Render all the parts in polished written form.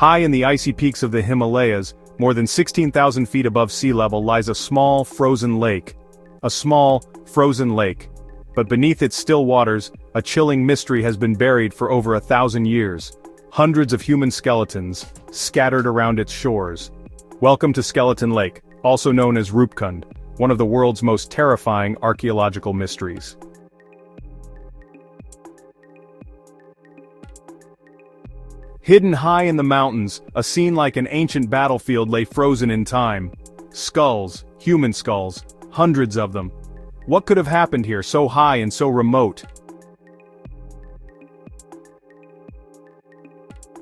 High in the icy peaks of the Himalayas, more than 16,000 feet above sea level lies a small, frozen lake. A small, frozen lake. But beneath its still waters, a chilling mystery has been buried for over 1,000 years. Hundreds of human skeletons, scattered around its shores. Welcome to Skeleton Lake, also known as Roopkund, one of the world's most terrifying archaeological mysteries. Hidden high in the mountains, a scene like an ancient battlefield lay frozen in time. Skulls, human skulls, hundreds of them. What could have happened here so high and so remote?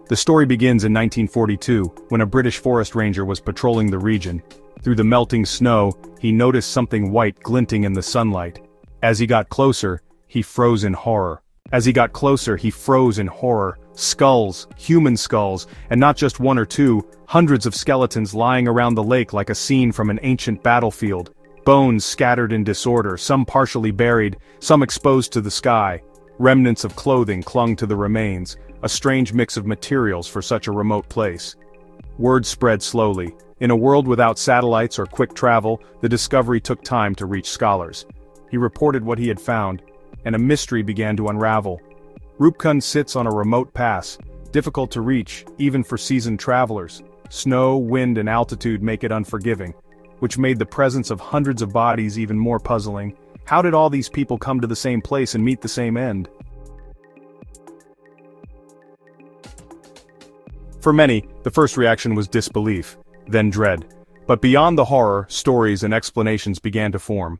The story begins in 1942, when a British forest ranger was patrolling the region. Through the melting snow, he noticed something white glinting in the sunlight. As he got closer, he froze in horror. Skulls, human skulls, and not just one or two, hundreds of skeletons lying around the lake like a scene from an ancient battlefield. Bones scattered in disorder, some partially buried, some exposed to the sky. Remnants of clothing clung to the remains, a strange mix of materials for such a remote place. Word spread slowly. In a world without satellites or quick travel, the discovery took time to reach scholars. He reported what he had found, and a mystery began to unravel. Roopkund sits on a remote pass, difficult to reach, even for seasoned travelers. Snow, wind, and altitude make it unforgiving, which made the presence of hundreds of bodies even more puzzling. How did all these people come to the same place and meet the same end? For many, the first reaction was disbelief, then dread. But beyond the horror, stories and explanations began to form.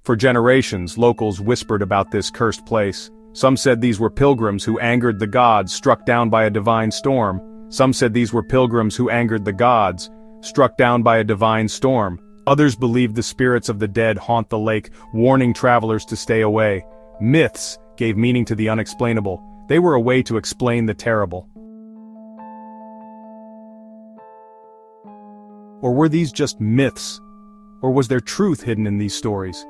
For generations, locals whispered about this cursed place. Some said these were pilgrims who angered the gods, struck down by a divine storm. Others believed the spirits of the dead haunt the lake, warning travelers to stay away. Myths gave meaning to the unexplainable. They were a way to explain the terrible. Or were these just myths? Or was there truth hidden in these stories?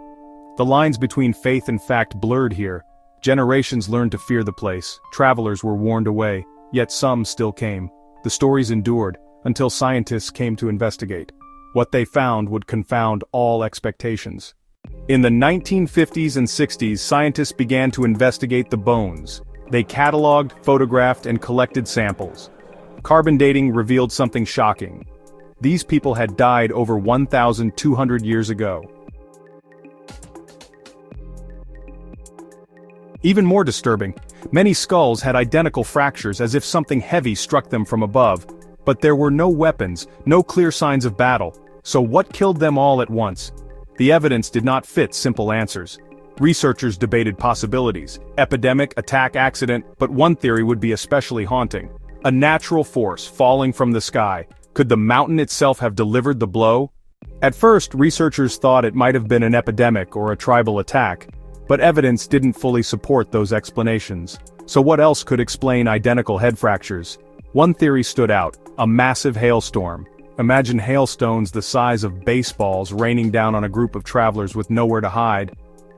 The lines between faith and fact blurred here. Generations learned to fear the place, travelers were warned away, yet some still came. The stories endured, until scientists came to investigate. What they found would confound all expectations. In the 1950s and 60s, scientists began to investigate the bones. They cataloged, photographed, and collected samples. Carbon dating revealed something shocking. These people had died over 1,200 years ago. Even more disturbing, many skulls had identical fractures as if something heavy struck them from above. But there were no weapons, no clear signs of battle. So what killed them all at once? The evidence did not fit simple answers. Researchers debated possibilities: epidemic, attack, accident, but one theory would be especially haunting. A natural force falling from the sky. Could the mountain itself have delivered the blow? At first, researchers thought it might have been an epidemic or a tribal attack. But evidence didn't fully support those explanations. So what else could explain identical head fractures? One theory stood out: a massive hailstorm. Imagine hailstones the size of baseballs raining down on a group of travelers with nowhere to hide.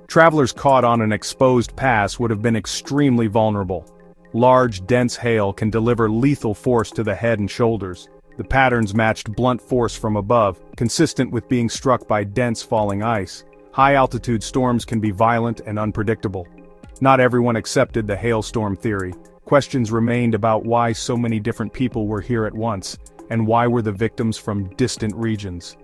Travelers caught on an exposed pass would have been extremely vulnerable. Large, dense hail can deliver lethal force to the head and shoulders. The patterns matched blunt force from above, consistent with being struck by dense falling ice. High-altitude storms can be violent and unpredictable. Not everyone accepted the hailstorm theory. Questions remained about why so many different people were here at once, and why were the victims from distant regions.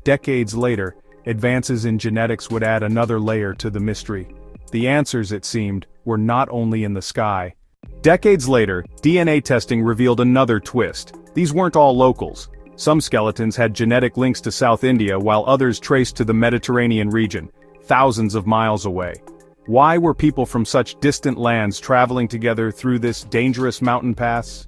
Decades later, advances in genetics would add another layer to the mystery. The answers, it seemed, were not only in the sky. Decades later, DNA testing revealed another twist. These weren't all locals. Some skeletons had genetic links to South India while others traced to the Mediterranean region, thousands of miles away. Why were people from such distant lands traveling together through this dangerous mountain pass?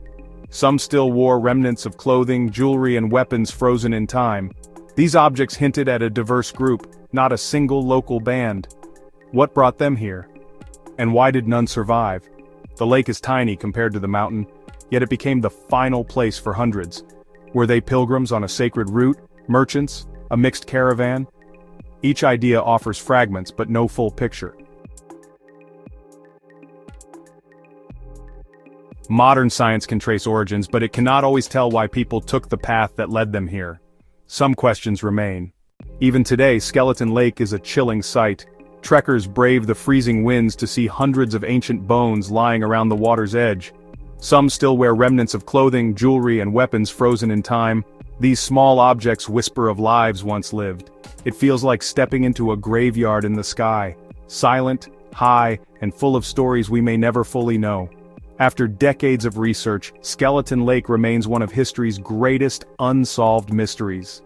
Some still wore remnants of clothing, jewelry, and weapons frozen in time. These objects hinted at a diverse group, not a single local band. What brought them here? And why did none survive? The lake is tiny compared to the mountain, yet it became the final place for hundreds. Were they pilgrims on a sacred route, merchants, a mixed caravan? Each idea offers fragments but no full picture. Modern science can trace origins, but it cannot always tell why people took the path that led them here. Some questions remain. Even today, Skeleton Lake is a chilling sight. Trekkers brave the freezing winds to see hundreds of ancient bones lying around the water's edge. Some still wear remnants of clothing, jewelry, and weapons frozen in time. These small objects whisper of lives once lived. It feels like stepping into a graveyard in the sky, silent, high, and full of stories we may never fully know. After decades of research, Skeleton Lake remains one of history's greatest unsolved mysteries.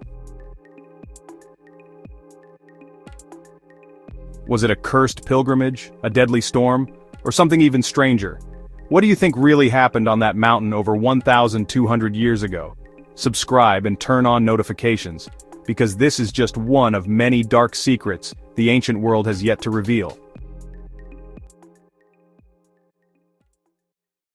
Was it a cursed pilgrimage, a deadly storm, or something even stranger? What do you think really happened on that mountain over 1,200 years ago? Subscribe and turn on notifications, because this is just one of many dark secrets the ancient world has yet to reveal.